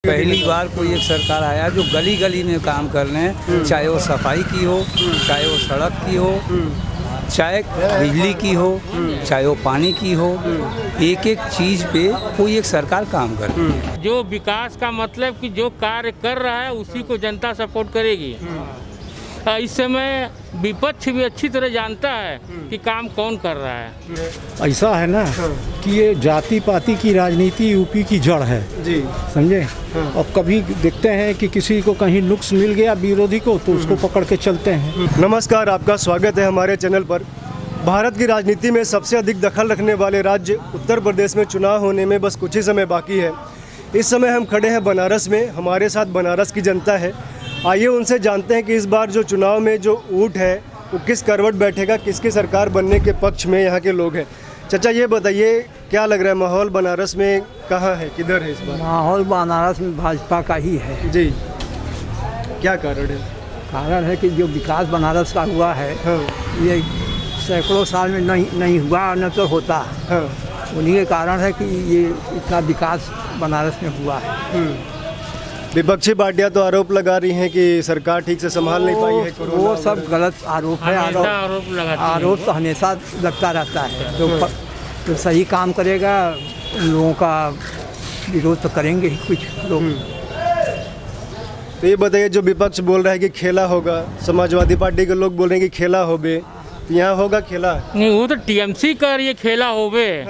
पहली बार कोई एक सरकार आया जो गली गली में काम कर रहे हैं, चाहे वो सफाई की हो, चाहे वो सड़क की हो, चाहे बिजली की हो, चाहे वो पानी की हो, एक एक चीज़ पे कोई एक सरकार काम कर रही है। जो विकास का मतलब कि जो कार्य कर रहा है उसी को जनता सपोर्ट करेगी। इस समय विपक्ष भी अच्छी तरह जानता है कि काम कौन कर रहा है। ऐसा है ना कि ये जाति पाति की राजनीति यूपी की जड़ है जी, समझे। अब कभी देखते हैं कि किसी को कहीं नुक्स मिल गया विरोधी को तो उसको पकड़ के चलते हैं। नमस्कार, आपका स्वागत है हमारे चैनल पर। भारत की राजनीति में सबसे अधिक दखल रखने वाले राज्य उत्तर प्रदेश में चुनाव होने में बस कुछ ही समय बाकी है। इस समय हम खड़े हैं बनारस में, हमारे साथ बनारस की जनता है। आइए उनसे जानते हैं कि इस बार जो चुनाव में जो ऊँट है वो किस करवट बैठेगा, किसकी सरकार बनने के पक्ष में यहाँ के लोग हैं। चाचा ये बताइए, क्या लग रहा है माहौल बनारस में कहाँ है, किधर है इस बार? माहौल बनारस में भाजपा का ही है जी। क्या कारण है? कारण है कि जो विकास बनारस का हुआ है, हाँ ये सैकड़ों साल में नहीं हुआ, न तो होता। हाँ। उन्हीं के कारण है कि ये इतना विकास बनारस में हुआ है। विपक्षी पार्टियां तो आरोप लगा रही हैं कि सरकार ठीक से संभाल नहीं पाई है कोरोना। वो सब गलत आरोप है। आरोप तो हमेशा लगता रहता है। तो सही काम करेगा उन लोगों का विरोध तो करेंगे ही कुछ लोग। तो ये बताइए, जो विपक्ष बोल रहा है कि खेला होगा, समाजवादी पार्टी के लोग बोल रहे हैं कि खेला होबे, यहाँ होगा खेला? नहीं, वो तो टीएमसी का ये खेला होवे।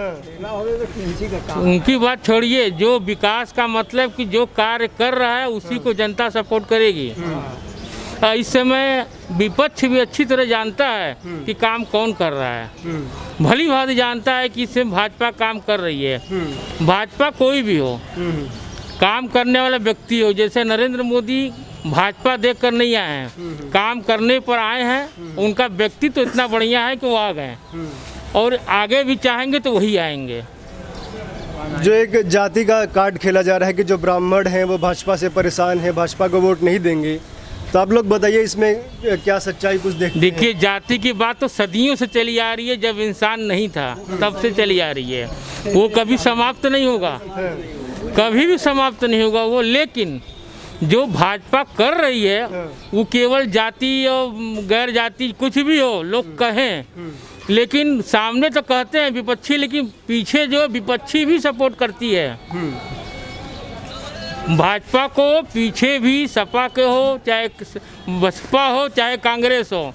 उनकी बात छोड़िए। जो विकास का मतलब कि जो कार्य कर रहा है उसी को जनता सपोर्ट करेगी। इस समय विपक्ष भी अच्छी तरह जानता है कि काम कौन कर रहा है। भली भांति जानता है कि इसमें भाजपा काम कर रही है। भाजपा कोई भी हो, काम करने वाला व्यक्ति हो, जैसे नरेंद्र मोदी भाजपा देखकर नहीं आए हैं, काम करने पर आए हैं। उनका व्यक्तित्व तो इतना बढ़िया है कि वो आ गए और आगे भी चाहेंगे तो वही आएंगे। जो एक जाति का कार्ड खेला जा रहा है कि जो ब्राह्मण हैं वो भाजपा से परेशान है, भाजपा को वोट नहीं देंगे, तो आप लोग बताइए इसमें क्या सच्चाई कुछ देखिए, जाति की बात तो सदियों से चली आ रही है। जब इंसान नहीं था तब से चली आ रही है। वो कभी समाप्त नहीं होगा, कभी भी समाप्त नहीं होगा वो। लेकिन जो भाजपा कर रही है वो केवल जाति और गैर जाति कुछ भी हो लोग कहें, लेकिन सामने तो कहते हैं विपक्षी, लेकिन पीछे जो विपक्षी भी सपोर्ट करती है भाजपा को। पीछे भी सपा के हो, चाहे बसपा हो, चाहे कांग्रेस हो,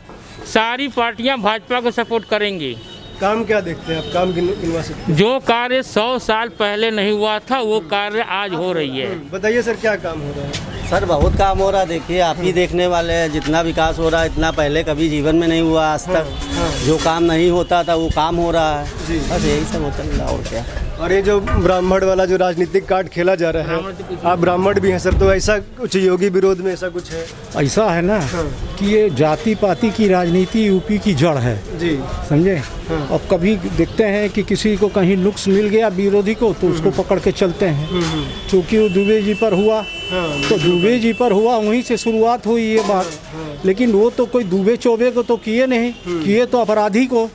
सारी पार्टियां भाजपा को सपोर्ट करेंगी। काम क्या देखते हैं आप? काम गिनवा सकते हैं? जो कार्य 100 साल पहले नहीं हुआ था वो कार्य आज हो रही है। बताइए सर, क्या काम हो रहा है? सर बहुत काम हो रहा है। देखिए, आप ही देखने वाले हैं, जितना विकास हो रहा है इतना पहले कभी जीवन में नहीं हुआ आज तक। जो काम नहीं होता था वो काम हो रहा है। बस यही सब होता है और क्या। और ये जो ब्राह्मण वाला जो राजनीतिक कार्ड खेला जा रहा है, आप ब्राह्मण भी हैं सर, तो ऐसा कुछ योगी विरोध में ऐसा कुछ है? ऐसा है ना कि ये जाति पाति की राजनीति यूपी की जड़ है जी, समझे। अब कभी देखते हैं कि किसी को कहीं नुक्स मिल गया विरोधी को तो उसको पकड़ के चलते हैं। क्योंकि वो दुबे जी पर हुआ तो दुबे जी पर हुआ, वहीं से शुरुआत हुई ये बात। लेकिन वो तो कोई दुबे चौबे को तो किए नहीं, किए तो अपराधी को।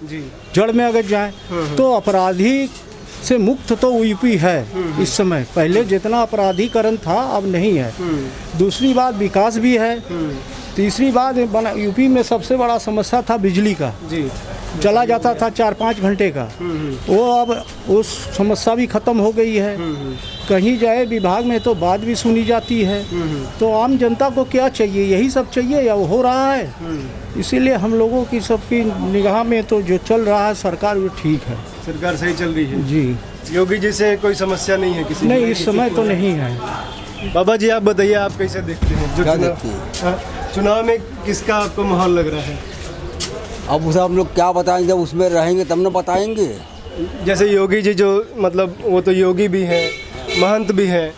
जड़ में अगर जाए तो अपराधी से मुक्त तो यूपी है इस समय। पहले जितना अपराधीकरण था अब नहीं है। दूसरी बात विकास भी है। तीसरी बात यूपी में सबसे बड़ा समस्या था बिजली का जी, चला जाता था 4-5 घंटे का। वो अब उस समस्या भी खत्म हो गई है। कहीं जाए विभाग में तो बात भी सुनी जाती है। तो आम जनता को क्या चाहिए? यही सब चाहिए या वो हो रहा है। इसीलिए हम लोगों की सबकी निगाह में तो जो चल रहा है सरकार वो ठीक है। सरकार सही चल रही है जी। योगी जी से कोई समस्या नहीं है किसी? नहीं, इस समय तो नहीं है। बाबा जी आप बताइए, आप कैसे देखते हैं जो चुनाव में किसका आपको माहौल लग रहा है? अब उसे हम लोग क्या बताएंगे, जब उसमें रहेंगे तब न बताएंगे। जैसे योगी जी जो मतलब वो तो योगी भी हैं, महंत भी हैं,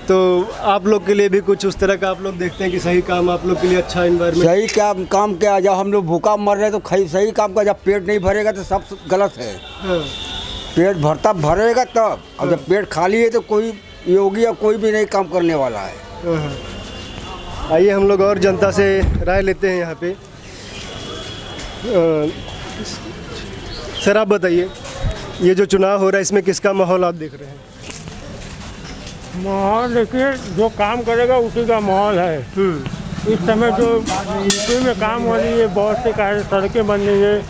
तो आप लोग के लिए भी कुछ उस तरह का आप लोग देखते हैं कि सही काम आप लोग के लिए अच्छा एनवायरनमेंट? सही क्या काम क्या? जब हम लोग भूखा मर रहे तो सही काम का। जब पेट नहीं भरेगा तो सब गलत है। पेट भरता भरेगा तब। अब जब पेट खाली है तो कोई योगी या कोई भी नहीं काम करने वाला है। आइए हम लोग और जनता से राय लेते हैं यहाँ पे। सर आप बताइए, ये जो चुनाव हो रहा है इसमें किसका माहौल आप देख रहे हैं? माहौल देखिए, जो काम करेगा उसी का माहौल है। इस समय जो यूपी में काम हो रही है, बहुत से कार्य, सड़कें बन रही है,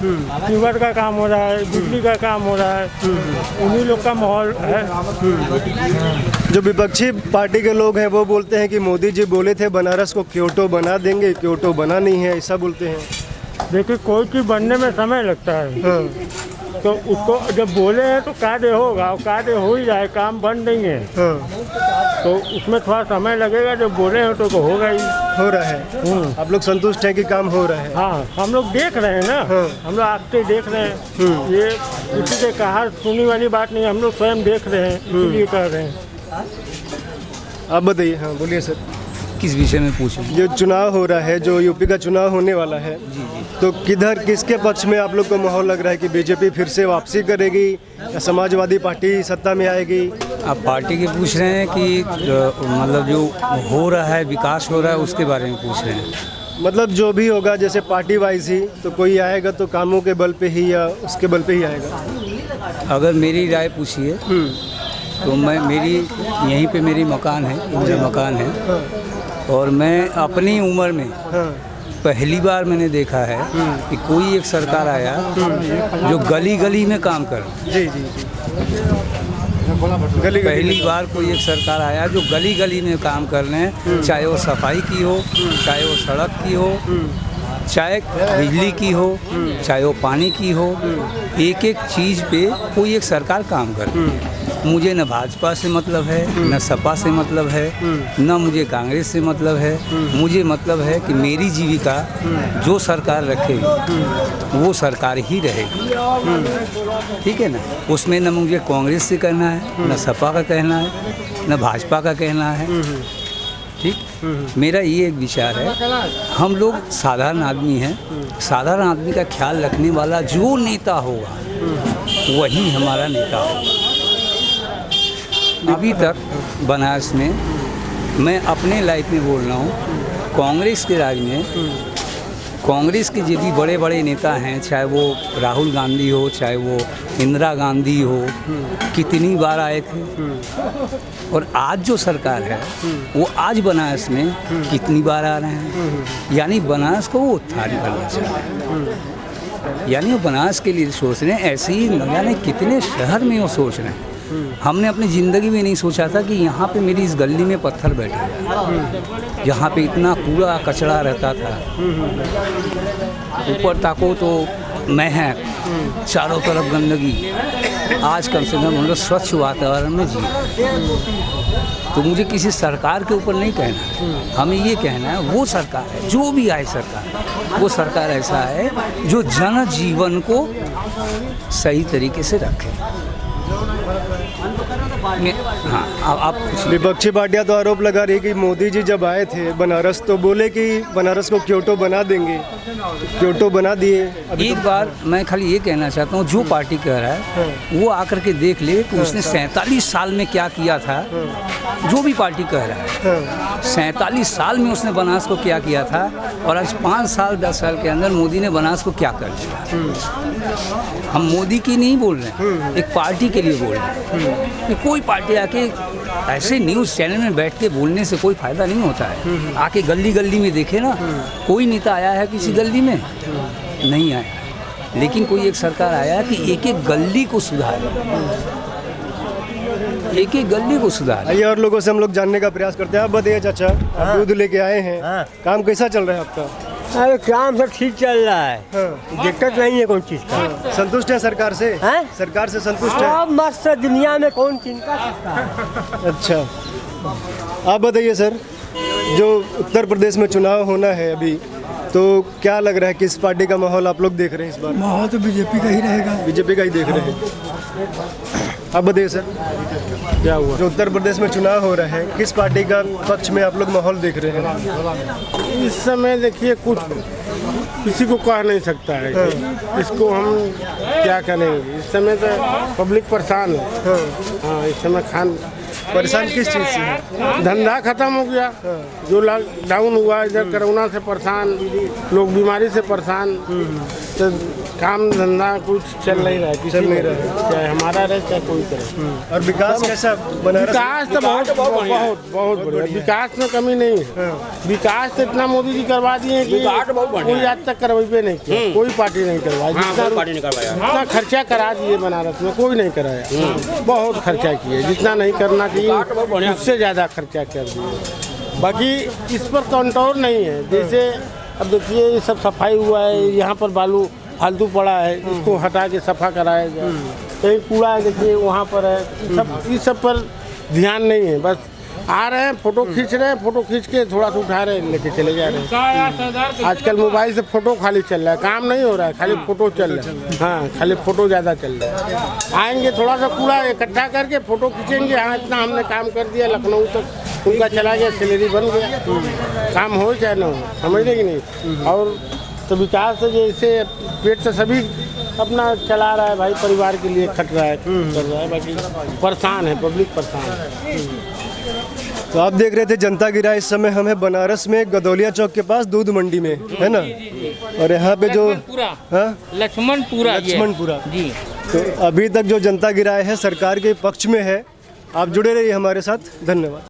सीवर का काम हो रहा है, बिजली का काम हो रहा है, उन्हीं लोग का माहौल है। जो विपक्षी पार्टी के लोग हैं वो बोलते हैं कि मोदी जी बोले थे बनारस को क्योटो बना देंगे, क्योटो बना नहीं है, ऐसा बोलते हैं। देखिए, कोई चीज़ बनने में समय लगता है, तो उसको जब बोले हैं तो कार्य होगा, और कार्य हो ही जाए, काम बन नहीं है, तो उसमें थोड़ा समय लगेगा। जब बोले हैं तो होगा ही, हो रहा है। आप लोग संतुष्ट हैं कि काम हो रहा है? हाँ, हम लोग देख रहे हैं ना, हम लोग आपसे देख रहे हैं, ये किसी के कहा सुनी वाली बात नहीं, हम लोग स्वयं देख रहे हैं, इसीलिए कर रहे हैं। आप बताइए। हाँ बोलिए सर। किस विषय में पूछें? जो चुनाव हो रहा है, जो यूपी का चुनाव होने वाला है, तो किधर किसके पक्ष में आप लोग को माहौल लग रहा है कि बीजेपी फिर से वापसी करेगी या समाजवादी पार्टी सत्ता में आएगी? आप पार्टी के पूछ रहे हैं कि मतलब जो हो रहा है, विकास हो रहा है, उसके बारे में पूछ रहे हैं? मतलब जो भी होगा, जैसे पार्टी वाइज ही, तो कोई आएगा तो कामों के बल पे ही या उसके बल पे ही आएगा? अगर मेरी राय पूछिए तो मेरी यहीं पे मेरी मकान है, मेरा मकान है, और मैं अपनी उम्र में पहली बार मैंने देखा है कि कोई एक सरकार आया जो गली गली में काम कर। जी जी गली पहली बार कोई एक सरकार आया जो गली गली में काम कर रहे हैं, चाहे वो सफाई की हो, चाहे वो सड़क की हो, चाहे बिजली की हो, चाहे वो पानी की हो, एक एक चीज़ पे कोई एक सरकार काम कर रही है। मुझे न भाजपा से मतलब है, न सपा से मतलब है, न मुझे कांग्रेस से मतलब है। मुझे मतलब है कि मेरी जीविका जो सरकार रखेगी वो सरकार ही रहेगी, ठीक है ना। उसमें न मुझे कांग्रेस से कहना है, न सपा का कहना है, न भाजपा का कहना है, ठीक। मेरा ये एक विचार है, हम लोग साधारण आदमी हैं, साधारण आदमी का ख्याल रखने वाला जो नेता होगा वही हमारा नेता होगा। अभी तक बनारस में, मैं अपने लाइफ में बोल रहा हूँ, कांग्रेस के राज में कांग्रेस के जो भी बड़े बड़े नेता हैं, चाहे वो राहुल गांधी हो, चाहे वो इंदिरा गांधी हो, कितनी बार आए थे। और आज जो सरकार है वो आज बनारस में कितनी बार आ रहे हैं। यानी बनारस को वो उत्थान करना चाह रहे हैं, यानी वो बनारस के लिए सोच रहे हैं। ऐसे ही न जाने कितने शहर में वो सोच रहे हैं। हमने अपनी ज़िंदगी में नहीं सोचा था कि यहाँ पे मेरी इस गली में पत्थर बैठे हैं, यहाँ पे इतना कूड़ा कचरा रहता था, ऊपर ताको तो महक, चारों तरफ गंदगी। आज कम से कम हम लोग स्वच्छ वातावरण में जी। तो मुझे किसी सरकार के ऊपर नहीं कहना है, हमें ये कहना है वो सरकार है, जो भी आए सरकार, वो सरकार ऐसा है जो जन जीवन को सही तरीके से रखे। हाँ, आप विपक्षी पार्टियां तो आरोप लगा रही कि मोदी जी जब आए थे बनारस तो बोले कि बनारस को क्योटो बना देंगे, क्योटो बना दिए। एक बार मैं खाली ये कहना चाहता हूँ, जो पार्टी कह रहा है वो आकर के देख ले कि उसने 47 साल में क्या किया था। जो भी पार्टी कह रहा है 47 साल में उसने बनारस को क्या किया था, और आज 5 साल 10 साल के अंदर मोदी ने बनारस को क्या कर दिया। हम मोदी की नहीं बोल रहे हैं, एक पार्टी के लिए बोल रहे हैं कि कोई पार्टी आके ऐसे न्यूज़ चैनल में बैठ के बोलने से कोई फ़ायदा नहीं होता है। आके गली गली में देखे ना, कोई नेता आया है किसी गली में? नहीं आया। लेकिन कोई एक सरकार आया कि एक एक गली को सुधारे, एक एक गली को सुधार। आइए और लोगों से हम लोग जानने का प्रयास करते हैं। आप बताइए चाचा, आप दूध लेके आए हैं, काम कैसा चल रहा है आपका? अरे काम सब ठीक चल रहा है, दिक्कत नहीं है कोई चीज़ का। संतुष्ट है सरकार से? सरकार से संतुष्ट है? मस्त दुनिया में कौन चिंता करता है। अच्छा, आप बताइए सर, जो उत्तर प्रदेश में चुनाव होना है अभी, तो क्या लग रहा है किस पार्टी का माहौल आप लोग देख रहे हैं इस बार? माहौल तो बीजेपी का ही रहेगा। बीजेपी का ही देख रहे हैं। आप बताइए सर, क्या हुआ? जो उत्तर प्रदेश में चुनाव हो रहा है, किस पार्टी का पक्ष में आप लोग माहौल देख रहे हैं? इस समय देखिए, कुछ किसी को कह नहीं सकता है इसको हम क्या करेंगे। इस समय तो पब्लिक परेशान है। हाँ, इस समय परेशान किस चीज़ से है? धंधा खत्म हो गया, जो लॉकडाउन हुआ, इधर कोरोना से परेशान, लोग बीमारी से परेशान, तो काम धंधा कुछ चल नहीं रहा है, चल नहीं रहा है। चाहे हमारा रहे चाहे कोई करे। और विकास कैसा बनारस? विकास तो बहुत बढ़िया, विकास में कमी नहीं है। विकास तो इतना मोदी जी करवा दिए कि कोई आज तक करवाई नहीं किया, कोई पार्टी नहीं करवाई। जितना खर्चा करा दिए बनारस में कोई नहीं कराया, बहुत खर्चा किए, जितना नहीं करना चाहिए उससे ज़्यादा खर्चा कर दिए। बाकी इस पर कंट्रोल नहीं है। जैसे अब देखिए ये सब सफाई हुआ है, यहाँ पर बालू फालतू पड़ा है, इसको हटा के सफा कराया जाए। कहीं कूड़ा है देखिए वहाँ पर है, इस सब पर ध्यान नहीं है। बस आ रहे हैं, फोटो खींच रहे हैं, फोटो खींच के थोड़ा सा उठा रहे हैं, लेके चले जा रहे हैं। आजकल मोबाइल से फोटो खाली चल रहा है, काम नहीं हो रहा है, खाली फोटो चल रहा है। हाँ, खाली फोटो ज़्यादा चल रहा है। आएंगे थोड़ा सा कूड़ा इकट्ठा करके फोटो खींचेंगे, हाँ इतना हमने काम कर दिया, लखनऊ तक उनका चला गया, सैलरी बन गया, काम हो चाहे ना हो, समझने की नहीं। और तो विकास तो जैसे पेट से सभी अपना चला रहा है भाई, परिवार के लिए खट रहा है, कर रहा है, बाकी परेशान है, पब्लिक परेशान है। तो आप देख रहे थे जनता की राय। इस समय हम हैं बनारस में गदौलिया चौक के पास दूध मंडी में, है ना? और यहाँ पे जो लक्ष्मणपुरा जी, तो अभी तक जो जनता की राय है सरकार के पक्ष में है। आप जुड़े रहिए हमारे साथ, धन्यवाद।